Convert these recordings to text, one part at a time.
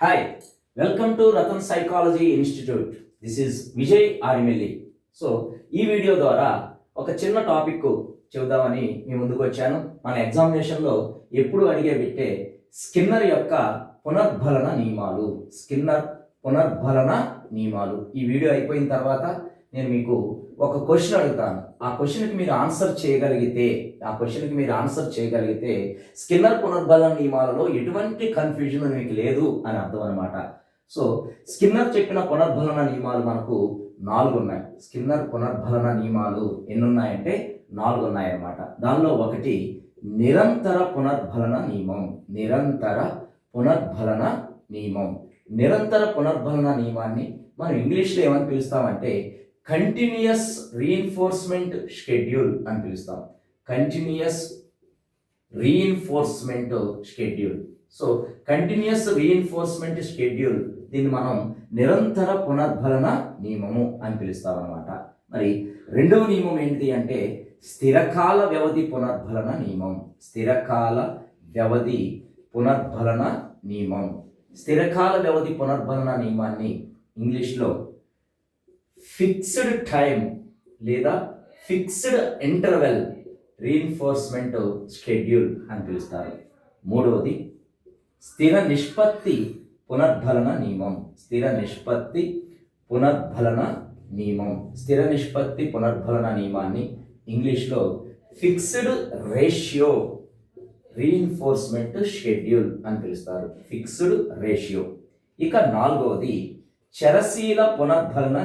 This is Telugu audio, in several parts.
Hi, welcome to Ratan psychology institute. This is Vijay Arimelli. So ఈ వీడియో ద్వారా ఒక చిన్న టాపిక్ చెబుదామని మీ ముందుకు వచ్చాను. మన ఎగ్జామినేషన్లో ఎప్పుడు అడిగే పెట్టే స్కిన్నర్ యొక్క పునర్భలన నియమాలు. ఈ వీడియో అయిపోయిన తర్వాత నేను మీకు ఒక క్వశ్చన్ అడుగుతాను. ఆ క్వశ్చన్కి మీరు ఆన్సర్ చేయగలిగితే స్కిన్నర్ పునర్బలన నియమాలలో ఎటువంటి కన్ఫ్యూజన్ మీకు లేదు అని అర్థం అనమాట. సో స్కిన్నర్ చెప్పిన పునర్బలన నియమాలు మనకు 4 ఉన్నాయి. స్కిన్నర్ పునర్బలన నియమాలు ఎన్ని ఉన్నాయంటే 4 ఉన్నాయన్నమాట. దానిలో ఒకటి నిరంతర పునర్బలన నియమం. నిరంతర పునర్బలన నియమాన్ని మనం ఇంగ్లీష్లో ఏమని పిలుస్తామంటే కంటిన్యూయస్ రీఇన్ఫోర్స్మెంట్ షెడ్యూల్ అని పిలుస్తాం. సో కంటిన్యూయస్ రీఇన్ఫోర్స్మెంట్ షెడ్యూల్, దీన్ని మనం నిరంతర పునర్బలన నియమము అని పిలుస్తాం అన్నమాట. మరి రెండవ నియమం ఏంటిది అంటే స్థిరకాల వ్యవధి పునర్బలన నియమం. స్థిరకాల వ్యవధి పునర్బలన నియమాన్ని ఇంగ్లీష్లో ఫిక్స్డ్ టైం లేదా ఫిక్స్డ్ ఇంటర్వెల్ రీఇన్ఫోర్స్మెంట్ షెడ్యూల్ అని పిలుస్తారు. మూడవది స్థిర నిష్పత్తి పునర్బలన నియమం. స్థిర నిష్పత్తి పునర్బలన నియమాన్ని ఇంగ్లీష్లో ఫిక్స్డ్ రేషియో రీఇన్ఫోర్స్మెంట్ షెడ్యూల్ అని పిలుస్తారు. ఇక నాలుగవది చరశీల పునర్బలన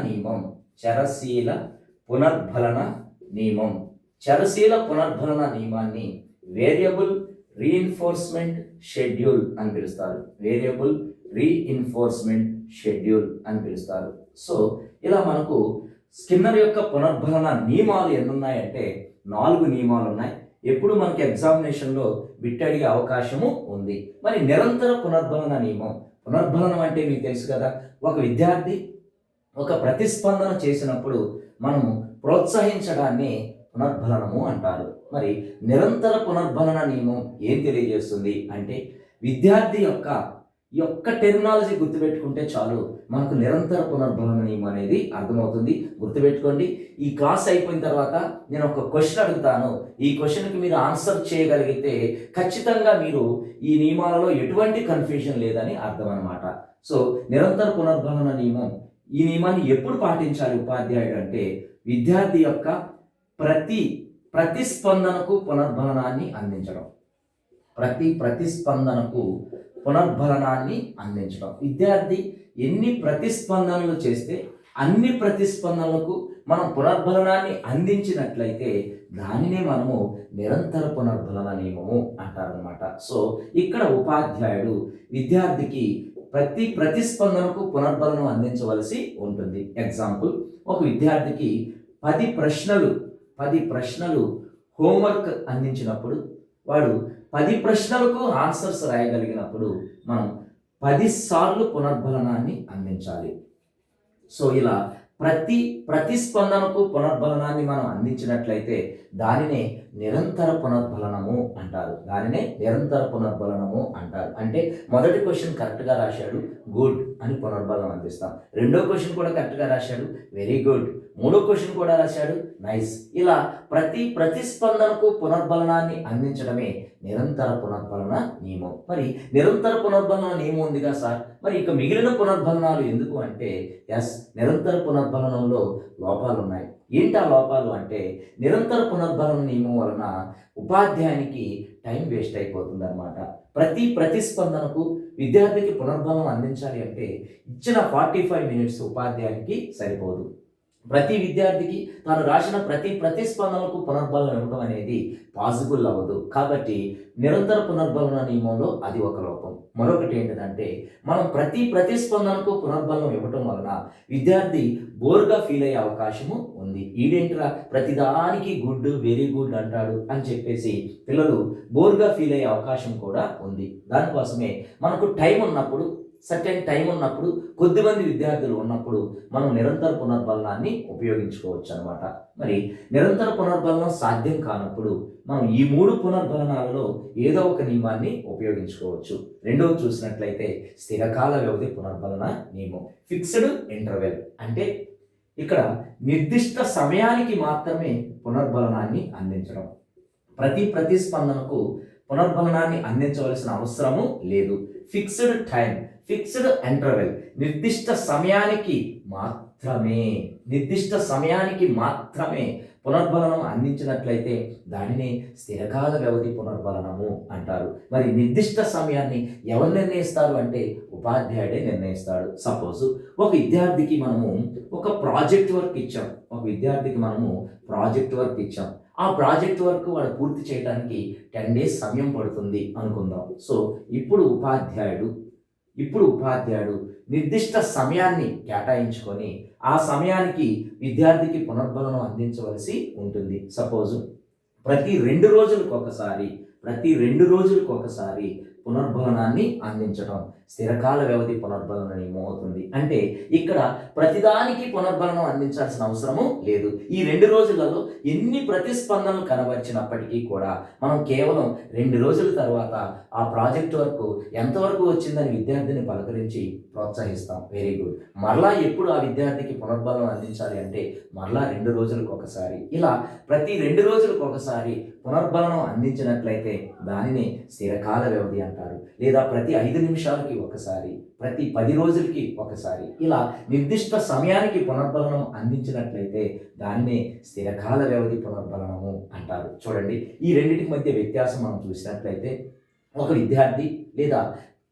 నియమాన్ని వేరియబుల్ రీఇన్ఫోర్స్మెంట్ షెడ్యూల్ అని పిలుస్తారు. సో ఇలా మనకు స్కిన్నర్ యొక్క పునర్బలన నియమాలు ఎన్ని ఉన్నాయంటే 4 నియమాలు ఉన్నాయి. ఎప్పుడు మనకి ఎగ్జామినేషన్లో బిట్ అడిగే అవకాశము ఉంది. మరి నిరంతర పునర్బలన నియమం, పునర్బలనం అంటే మీకు తెలుసు కదా, ఒక విద్యార్థి ఒక ప్రతిస్పందన చేసినప్పుడు మనము ప్రోత్సహించడాన్ని పునర్బలనము అంటారు. మరి నిరంతర పునర్బలన నియమం ఏం తెలియజేస్తుంది అంటే విద్యార్థి యొక్క టెర్మినాలజీ గుర్తుపెట్టుకుంటే చాలు, మనకు నిరంతర పునర్బలన నియమం అనేది అర్థమవుతుంది. గుర్తుపెట్టుకోండి. ఈ క్లాస్ అయిపోయిన తర్వాత నేను ఒక క్వశ్చన్ అడుగుతాను. ఈ క్వశ్చన్కి మీరు ఆన్సర్ చేయగలిగితే ఖచ్చితంగా మీరు ఈ నియమాలలో ఎటువంటి కన్ఫ్యూజన్ లేదని అర్థం అనమాట. సో నిరంతర పునర్బలన నియమం, ఈ నియమాన్ని ఎప్పుడు పాటించాలి ఉపాధ్యాయుడు అంటే విద్యార్థి యొక్క ప్రతిస్పందనకు పునర్బలనాన్ని అందించడం. విద్యార్థి ఎన్ని ప్రతిస్పందనలు చేస్తే అన్ని ప్రతిస్పందనలకు మనం పునర్బలనాన్ని అందించినట్లయితే దానినే మనము నిరంతర పునర్బలన నియమము అంటారనమాట. సో ఇక్కడ ఉపాధ్యాయుడు విద్యార్థికి ప్రతి ప్రతిస్పందనకు పునర్బలనం అందించవలసి ఉంటుంది. ఎగ్జాంపుల్, ఒక విద్యార్థికి 10 ప్రశ్నలు హోంవర్క్ అందించినప్పుడు వాడు 10 ప్రశ్నలకు ఆన్సర్స్ రాయగలిగినప్పుడు మనం 10 సార్లు పునర్బలనాన్ని అందించాలి. సో ఇలా ప్రతిస్పందనకు పునర్బలనాన్ని మనం అందించినట్లయితే దానినే నిరంతర పునర్బలనము అంటారు. అంటే మొదటి క్వశ్చన్ కరెక్ట్గా రాశాడు, గుడ్ అని పునర్బలనం అందిస్తాం. రెండో క్వశ్చన్ కూడా కరెక్ట్గా రాశాడు, వెరీ గుడ్. మూడో క్వశ్చన్ కూడా రాశాడు, నైస్. ఇలా ప్రతిస్పందనకు పునర్బలనాన్ని అందించడమే నిరంతర పునర్బలన నియమం. మరి నిరంతర పునర్బలన నియమం ఉందిగా సార్, మరి ఇక మిగిలిన పునర్బలనాలు ఎందుకు అంటే నిరంతర పునర్బలనంలో లోపాలు ఉన్నాయి. ఏంటి ఆ లోపాలు అంటే నిరంతర పునర్బలన నియమం వలన ఉపాధ్యాయునికి టైం వేస్ట్ అయిపోతుంది అనమాట. ప్రతిస్పందనకు విద్యార్థికి పునర్బలనం అందించాలి అంటే ఇచ్చిన 45 మినిట్స్ ఉపాధ్యాయునికి సరిపోదు. ప్రతి విద్యార్థికి తాను రాసిన ప్రతిస్పందనకు పునర్బలనం ఇవ్వడం అనేది పాసిబుల్ అవ్వదు. కాబట్టి నిరంతర పునర్బలన నియమంలో అది ఒక లోపం. మరొకటి ఏంటంటే మనం ప్రతిస్పందనకు పునర్బలనం ఇవ్వటం వలన విద్యార్థి బోర్గా ఫీల్ అయ్యే అవకాశము ఉంది. ఈడేంట్రా ప్రతిదానికి గుడ్, వెరీ గుడ్ అంటాడు అని చెప్పేసి పిల్లలు బోర్గా ఫీల్ అయ్యే అవకాశం కూడా ఉంది. దానికోసమే మనకు టైం ఉన్నప్పుడు సర్టెన్ టైం ఉన్నప్పుడు, కొద్దిమంది విద్యార్థులు ఉన్నప్పుడు మనం నిరంతర పునర్బలనాన్ని ఉపయోగించుకోవచ్చు అనమాట. మరి నిరంతర పునర్బలనం సాధ్యం కానప్పుడు మనం ఈ 3 పునర్బలనాలలో ఏదో ఒక నియమాన్ని ఉపయోగించుకోవచ్చు. రెండవది చూసినట్లయితే స్థిరకాల వ్యవధి పునర్బలన నియమం, ఫిక్స్డ్ ఇంటర్వెల్. అంటే ఇక్కడ నిర్దిష్ట సమయానికి మాత్రమే పునర్బలనాన్ని అందించడం. ప్రతి ప్రతిస్పందనకు పునర్బలనాన్ని అందించవలసిన అవసరము లేదు. ఫిక్స్డ్ టైం, ఫిక్స్డ్ ఇంటర్వెల్, నిర్దిష్ట సమయానికి మాత్రమే పునర్బలనం అందించినట్లయితే దానిని స్థిరకాల వ్యవధి పునర్బలనము అంటారు. మరి నిర్దిష్ట సమయాన్ని ఎవరు నిర్ణయిస్తారు అంటే ఉపాధ్యాయుడే నిర్ణయిస్తాడు. సపోజ్ ఒక విద్యార్థికి మనము ఒక ప్రాజెక్ట్ వర్క్ ఇచ్చాం, ఆ ప్రాజెక్ట్ వర్క్ వాడు పూర్తి చేయడానికి 10 days సమయం పడుతుంది అనుకుందాం. సో ఇప్పుడు ఉపాధ్యాయుడు నిర్దిష్ట సమయాన్ని కేటాయించుకొని ఆ సమయానికి విద్యార్థికి పునర్బలనం అందించవలసి ఉంటుంది. సపోజ్ ప్రతి 2 రోజులకు ఒకసారి పునర్బలనాన్ని అందించడం స్థిరకాల వ్యవధి పునర్బలన నియమం అవుతుంది. అంటే ఇక్కడ ప్రతిదానికి పునర్బలనం అందించాల్సిన అవసరము లేదు. ఈ 2 రోజులలో ఎన్ని ప్రతిస్పందనలు కనబరిచినప్పటికీ కూడా మనం కేవలం 2 రోజుల తర్వాత ఆ ప్రాజెక్ట్ వర్క్ ఎంతవరకు వచ్చిందని విద్యార్థిని పలకరించి ప్రోత్సహిస్తాం. Very good. మరలా ఎప్పుడు ఆ విద్యార్థికి పునర్బలనం అందించాలి అంటే మరలా 2 రోజులకు ఒకసారి. ఇలా ప్రతి 2 రోజులకు ఒకసారి పునర్బలనం అందించినట్లయితే దానిని స్థిరకాల వ్యవధి అంటారు. లేదా ప్రతి 5 నిమిషాలకి ఒకసారి, ప్రతి 10 రోజులకి ఒకసారి ఇలా నిర్దిష్ట సమయానికి పునర్బలనం అందించినట్లయితే దానిని స్థిరకాల వ్యవధి పునర్బలనము అంటారు. చూడండి, ఈ రెండింటికి మధ్య వ్యత్యాసం మనం చూసినట్లయితే ఒక విద్యార్థి లేదా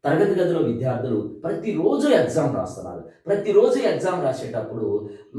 తరగతి గదిలో విద్యార్థులు ప్రతిరోజు ఎగ్జామ్ రాస్తున్నారు. ప్రతిరోజు ఎగ్జామ్ రాసేటప్పుడు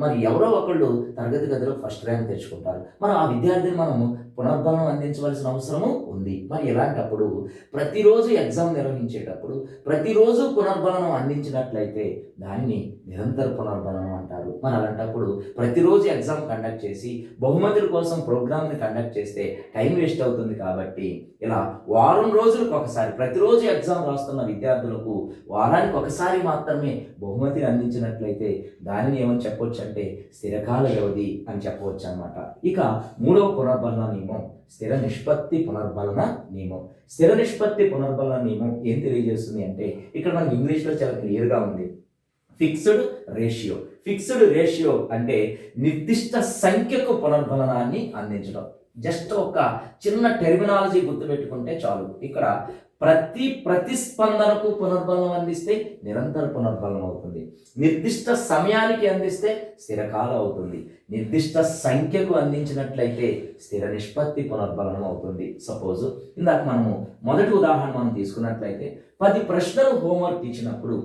మరి ఎవరో ఒకళ్ళు తరగతి గదిలో ఫస్ట్ ర్యాంక్ తెచ్చుకుంటారు. మరి ఆ విద్యార్థిని మనము పునర్బలనం అందించవలసిన అవసరము ఉంది. మరి ఇలాంటప్పుడు ప్రతిరోజు ఎగ్జామ్ నిర్వహించేటప్పుడు ప్రతిరోజు పునర్బలనం అందించినట్లయితే దానిని నిరంతర పునర్బలనం అంటారు. మరి అలాంటప్పుడు ప్రతిరోజు ఎగ్జామ్ కండక్ట్ చేసి బహుమతుల కోసం ప్రోగ్రామ్ని కండక్ట్ చేస్తే టైం వేస్ట్ అవుతుంది. కాబట్టి ఇలా వారం రోజులకు ఒకసారి, ప్రతిరోజు ఎగ్జామ్ రాస్తున్న విద్యార్థులకు వారానికి ఒకసారి మాత్రమే బహుమతిని అందించినట్లయితే దానిని ఏమని చెప్పవచ్చు అంటే స్థిరకాల వ్యవధి అని చెప్పవచ్చు అన్నమాట. ఇక 3వ పునర్బలన నియమం స్థిర నిష్పత్తి పునర్బలన నియమం. స్థిర నిష్పత్తి పునర్బలన నియమం ఏం తెలియజేస్తుంది అంటే ఇక్కడ మనకి ఇంగ్లీష్లో చాలా క్లియర్గా ఉంది. ఫిక్స్డ్ రేషియో అంటే నిర్దిష్ట సంఖ్యకు పునర్బలనాన్ని అందించడం. జస్ట్ ఒక చిన్న టెర్మినాలజీ గుర్తుపెట్టుకుంటే చాలు. ఇక్కడ ప్రతి ప్రతిస్పందనకు పునర్బలనం అందిస్తే నిరంతర పునర్బలనం అవుతుంది. నిర్దిష్ట సమయానికి అందిస్తే స్థిరకాలం అవుతుంది. నిర్దిష్ట సంఖ్యకు అందించినట్లయితే స్థిర నిష్పత్తి పునర్బలనం అవుతుంది. సపోజ్ ఇందాక మనము మొదటి ఉదాహరణ మనం తీసుకున్నట్లయితే 10 ప్రశ్నలు హోంవర్క్ ఇచ్చినప్పుడు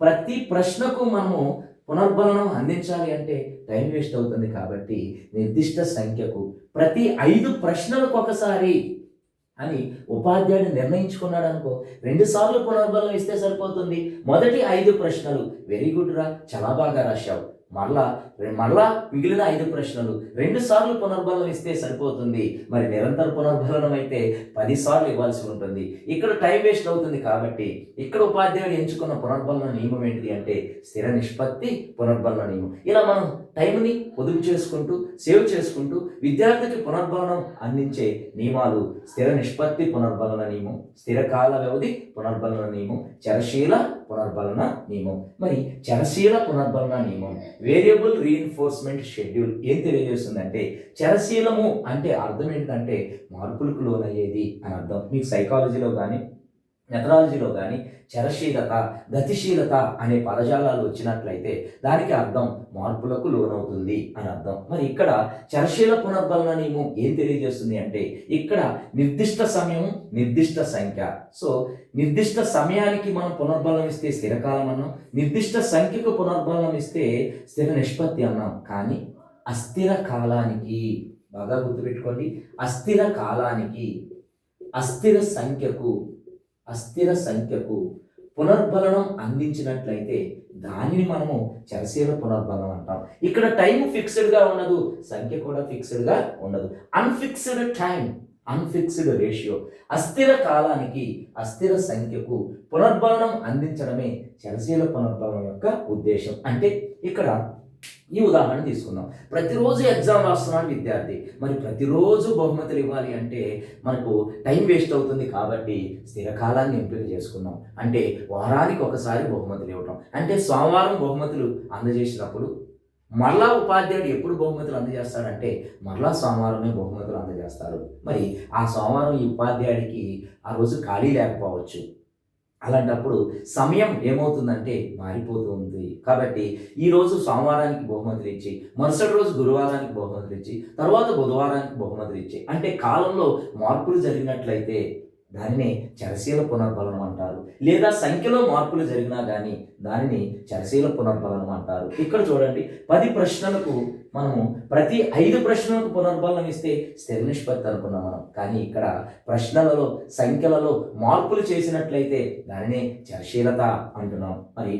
ప్రతి ప్రశ్నకు మనము పునర్బలనం అందించాలి అంటే టైం వేస్ట్ అవుతుంది. కాబట్టి నిర్దిష్ట సంఖ్యకు ప్రతి 5 ప్రశ్నలకు ఒకసారి అని ఉపాధ్యాయుడు నిర్ణయించుకున్నాడు అనుకో, 2 సార్లు పునర్బలనం ఇస్తే సరిపోతుంది. మొదటి 5 ప్రశ్నలు వెరీ గుడ్ రా, చాలా బాగా రాశావు, మరలా మిగిలిన 5 ప్రశ్నలు 2 సార్లు పునర్బలనం ఇస్తే సరిపోతుంది. మరి నిరంతర పునర్బలనం అయితే 10 సార్లు ఇవ్వాల్సి ఉంటుంది. ఇక్కడ టైం వేస్ట్ అవుతుంది. కాబట్టి ఇక్కడ ఉపాధ్యాయుడు ఎంచుకున్న పునర్బలన నియమం ఏంటిది అంటే స్థిర నిష్పత్తి పునర్బలన నియమం. ఇలా మనం టైంని పొదుపు చేసుకుంటూ సేవ్ చేసుకుంటూ విద్యార్థికి పునర్బలనం అందించే నియమాలు స్థిర నిష్పత్తి పునర్బలన నియమం, స్థిరకాల వ్యవధి పునర్బలన నియమం, చరశీల పునర్బలన నియమం. మరి చరశీల పునర్బలన నియమం వేరియబుల్ రీఇన్ఫోర్స్మెంట్ షెడ్యూల్ ఏం తెలియజేస్తుందంటే చరశీలము అంటే అర్థం ఏంటంటే మార్పులకు లోనయ్యేది అని అర్థం. మీకు సైకాలజీలో కానీ మెథడాలజీలో కానీ చరశీలత, గతిశీలత అనే పదజాలాలు వచ్చినట్లయితే దానికి అర్థం మార్పులకు లోనవుతుంది అని అర్థం. మరి ఇక్కడ చరశీల పునర్బలన నియమం ఏం తెలియజేస్తుంది అంటే ఇక్కడ నిర్దిష్ట సమయం, నిర్దిష్ట సంఖ్య. సో నిర్దిష్ట సమయానికి మనం పునర్బలం ఇస్తే స్థిరకాలం అన్నాం, నిర్దిష్ట సంఖ్యకు పునర్బలం ఇస్తే స్థిర నిష్పత్తి అన్నాం. కానీ అస్థిర కాలానికి, బాగా గుర్తుపెట్టుకోండి, అస్థిర కాలానికి అస్థిర సంఖ్యకు పునర్బలనం అందించినట్లయితే దానిని మనము చరశీల పునర్బలనం అంటాం. ఇక్కడ టైం ఫిక్స్డ్గా ఉండదు, సంఖ్య కూడా ఫిక్స్డ్గా ఉండదు. అన్ఫిక్స్డ్ టైం, అన్ఫిక్స్డ్ రేషియో. అస్థిర కాలానికి అస్థిర సంఖ్యకు పునర్బలనం అందించడమే చలశీల పునర్బలనం యొక్క ఉద్దేశం. అంటే ఇక్కడ ఈ ఉదాహరణ తీసుకుందాం. ప్రతిరోజు ఎగ్జామ్ రాస్తున్నాడు విద్యార్థి, మరి ప్రతిరోజు బహుమతులు ఇవ్వాలి అంటే మనకు టైం వేస్ట్ అవుతుంది. కాబట్టి స్థిర కాలాన్ని ఎంపిక చేసుకున్నాం. అంటే వారానికి ఒకసారి బహుమతులు ఇవ్వటం. అంటే సోమవారం బహుమతులు అందజేసినప్పుడు మరలా ఉపాధ్యాయుడు ఎప్పుడు బహుమతులు అందజేస్తాడంటే మరలా సోమవారమే బహుమతులు అందజేస్తారు. మరి ఆ సోమవారం ఈ ఉపాధ్యాయుడికి ఆ రోజు ఖాళీ లేకపోవచ్చు. అలాంటప్పుడు సమయం ఏమవుతుందంటే మారిపోతూ ఉంది. కాబట్టి ఈరోజు సోమవారానికి బహుమతులు ఇచ్చి, మరుసటి రోజు గురువారానికి బహుమతులు ఇచ్చి, తర్వాత బుధవారానికి బహుమతులు ఇచ్చి, అంటే కాలంలో మార్పులు జరిగినట్లయితే దానిని చరశీల పునర్బలనం అంటారు. లేదా సంఖ్యలో మార్పులు జరిగినా కానీ దానిని చరశీల పునర్బలనం అంటారు. ఇక్కడ చూడండి, 10 ప్రశ్నలకు మనము ప్రతి 5 ప్రశ్నలకు పునర్బలనం ఇస్తే స్థిర నిష్పత్తి అనుకున్నాం మనం. కానీ ఇక్కడ ప్రశ్నలలో సంఖ్యలలో మార్పులు చేసినట్లయితే దానినే చరశీలత అంటున్నాం. మరి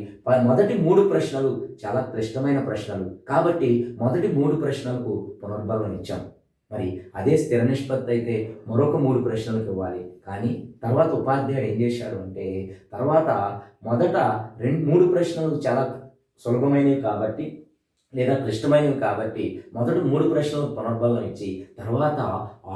మొదటి 3 ప్రశ్నలు చాలా క్లిష్టమైన ప్రశ్నలు కాబట్టి మొదటి 3 ప్రశ్నలకు పునర్బలనం ఇచ్చాం. మరి అదే స్థిర నిష్పత్తి అయితే మరొక 3 ప్రశ్నలకు ఇవ్వాలి. కానీ తర్వాత ఉపాధ్యాయుడు ఏం చేశాడు అంటే తర్వాత మొదట 3 ప్రశ్నలు చాలా సులభమైనవి కాబట్టి లేదా క్లిష్టమైనవి కాబట్టి మొదటి 3 ప్రశ్నలకు పునర్బలనం ఇచ్చి తర్వాత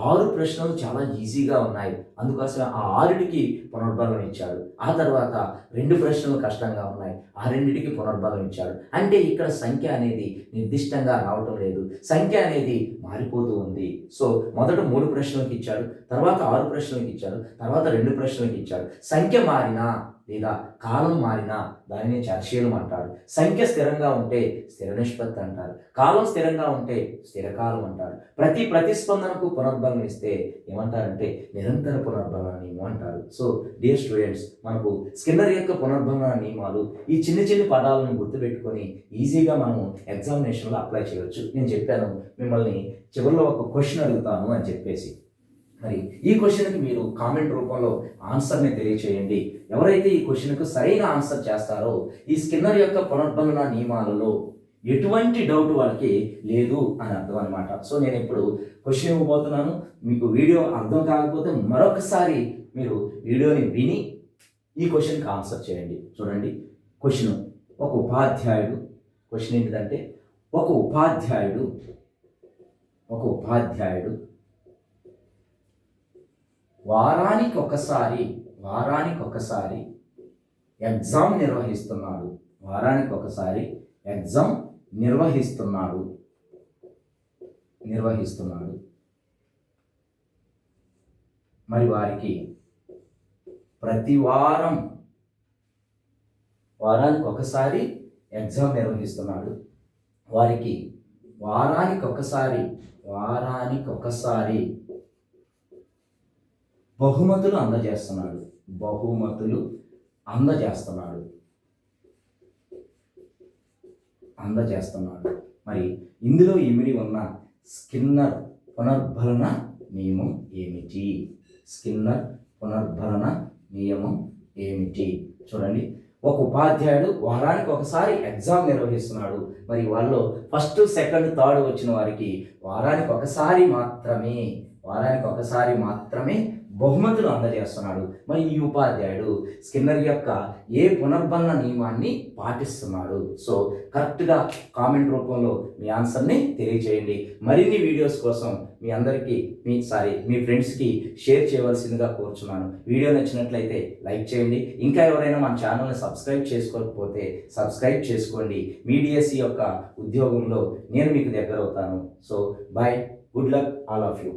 6 ప్రశ్నలు చాలా ఈజీగా ఉన్నాయి, అందుకోసం ఆ 6టికి పునర్బలనం ఇచ్చాడు. ఆ తర్వాత 2 ప్రశ్నలు కష్టంగా ఉన్నాయి, ఆ 2టికి పునర్బలనం ఇచ్చాడు. అంటే ఇక్కడ సంఖ్య అనేది నిర్దిష్టంగా రావటం లేదు, సంఖ్య అనేది మారిపోతూ ఉంది. సో మొదట 3 ప్రశ్నలకు ఇచ్చాడు, తర్వాత 6 ప్రశ్నలకు ఇచ్చాడు, తర్వాత 2 ప్రశ్నలకు ఇచ్చాడు. సంఖ్య మారినా లేదా కాలం మారినా దానిని చరశీలం అంటారు. సంఖ్య స్థిరంగా ఉంటే స్థిర నిష్పత్తి అంటారు, కాలం స్థిరంగా ఉంటే స్థిర కాలం అంటారు. ప్రతి ప్రతిస్పందనకు పునర్బలనం ఇస్తే ఏమంటారంటే నిరంతర పునర్బలన నియమం అంటారు. సో డియర్ స్టూడెంట్స్, మనకు స్కిన్నర్ యొక్క పునర్బలన నియమాలు ఈ చిన్న చిన్న పదాలను గుర్తుపెట్టుకొని ఈజీగా మనము ఎగ్జామినేషన్లో అప్లై చేయవచ్చు. నేను చెప్పాను మిమ్మల్ని చివరిలో ఒక క్వశ్చన్ అడుగుతాను అని చెప్పేసి. మరి ఈ క్వశ్చన్కి మీరు కామెంట్ రూపంలో ఆన్సర్ని తెలియచేయండి. ఎవరైతే ఈ క్వశ్చన్కు సరైన ఆన్సర్ చేస్తారో ఈ స్కిన్నర్ యొక్క పునర్బలన నియమాలలో ఎటువంటి డౌట్ వాళ్ళకి లేదు అని అర్థం అనమాట. సో నేను ఇప్పుడు క్వశ్చన్ ఇవ్వబోతున్నాను. మీకు వీడియో అర్థం కాకపోతే మరొకసారి మీరు వీడియోని విని ఈ క్వశ్చన్కి ఆన్సర్ చేయండి. చూడండి క్వశ్చన్, ఒక ఉపాధ్యాయుడు, క్వశ్చన్ ఏంటిదంటే ఒక ఉపాధ్యాయుడు వారానికి ఒకసారి ఎగ్జామ్ నిర్వహిస్తున్నాడు. మరి వారికి ప్రతి వారానికి ఒకసారి ఎగ్జామ్ నిర్వహిస్తున్నాడు. వారికి వారానికి ఒకసారి బహుమతులు అందజేస్తున్నాడు. మరి ఇందులో ఇమిడి ఉన్న స్కిన్నర్ పునర్బలన నియమం ఏమిటి? చూడండి, ఒక ఉపాధ్యాయుడు వారానికి ఒకసారి ఎగ్జామ్ నిర్వహిస్తున్నాడు. మరి వాళ్ళు ఫస్ట్, సెకండ్, థర్డ్ వచ్చిన వారికి వారానికి ఒకసారి మాత్రమే బహుమతులు అందజేస్తున్నాడు. మరి ఈ ఉపాధ్యాయుడు స్కిన్నర్ యొక్క ఏ పునర్బలన నియమాన్ని పాటిస్తున్నాడు? సో కరెక్ట్గా కామెంట్ రూపంలో మీ ఆన్సర్ని తెలియచేయండి. మరిన్ని వీడియోస్ కోసం మీ ఫ్రెండ్స్కి షేర్ చేయవలసిందిగా కోరుచున్నాను. వీడియో నచ్చినట్లయితే లైక్ చేయండి. ఇంకా ఎవరైనా మన ఛానల్ని సబ్స్క్రైబ్ చేసుకోకపోతే సబ్స్క్రైబ్ చేసుకోండి. మీ డిఎస్సి యొక్క ఉద్యోగంలో నేను మీకు దగ్గర అవుతాను. So bye, good luck all of you.